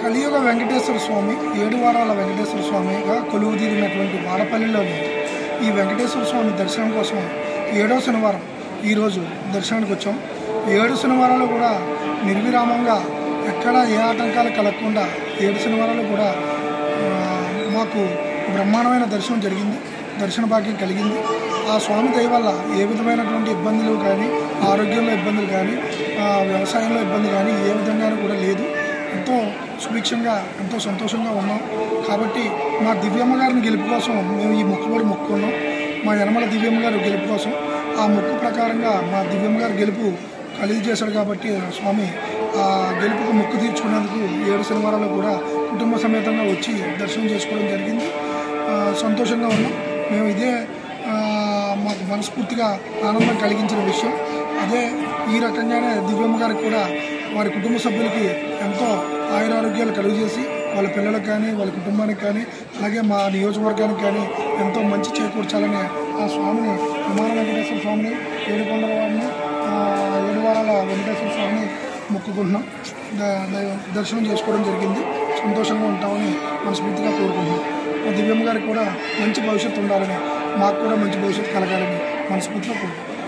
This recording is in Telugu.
కలియుగ వెంకటేశ్వర స్వామి 7 వారాల వెంకటేశ్వర స్వామిగా కొలువుదీరినటువంటి వాడపల్లిలోని ఈ వెంకటేశ్వర స్వామి దర్శనం కోసం 7వ శనివారం ఈరోజు దర్శనానికి వచ్చాం. 7 శనివారాలు కూడా నిర్విరామంగా ఎక్కడ ఏ ఆటంకాలు కలగకుండా 7 శనివారాలు కూడా మాకు బ్రహ్మాండమైన దర్శనం జరిగింది. దర్శన భాగ్యం కలిగింది. ఆ స్వామి దయ వల్ల ఏ విధమైనటువంటి ఇబ్బందులు కానీ, ఆరోగ్యంలో ఇబ్బందులు కానీ, వ్యవసాయంలో ఇబ్బంది కానీ ఏ విధంగా కూడా లేదు. ఎంతో సుభిక్షంగా ఎంతో సంతోషంగా ఉన్నాం. కాబట్టి మా దివ్యమ్మ గారిని గెలుపు కోసం మేము ఈ మొక్కుబడి మొక్కుకున్నాం. మా యనమల దివ్యమ్మ గారు గెలుపు కోసం ఆ మొక్కు ప్రకారంగా మా దివ్యమ్మ గారు గెలుపు కలిగి చేశాడు. కాబట్టి స్వామి ఆ గెలుపుకు మొక్కు తీర్చుకునేందుకు 7 శనివారాలు కూడా కుటుంబ సమేతంగా వచ్చి దర్శనం చేసుకోవడం జరిగింది. సంతోషంగా ఉన్నాం. మేము ఇదే మాకు మనస్ఫూర్తిగా ఆనందం కలిగించిన విషయం. అదే ఈ రకంగానే దివ్యమ్మ గారికి కూడా వారి కుటుంబ సభ్యులకి ఎంతో ఆయురారోగ్యాలు కలుగజేసి వాళ్ళ పిల్లలకు కానీ వాళ్ళ కుటుంబానికి కానీ అలాగే మా నియోజకవర్గానికి కానీ ఎంతో మంచి చేకూర్చాలని ఆ స్వామిని విమాన వెంకటేశ్వర స్వామిని ఏడుకొండల వారిని 7 వారాల వెంకటేశ్వర స్వామిని మొక్కుకుంటున్నాం. దర్శనం చేసుకోవడం జరిగింది. సంతోషంగా ఉంటామని మనస్ఫూర్తిగా కోరుకుంటున్నాం. మా దివ్యమ్మ గారికి కూడా మంచి భవిష్యత్తు ఉండాలని, మాకు కూడా మంచి భవిష్యత్తు కలగాలని మనస్ఫూర్తిగా కోరుకుంటున్నాం.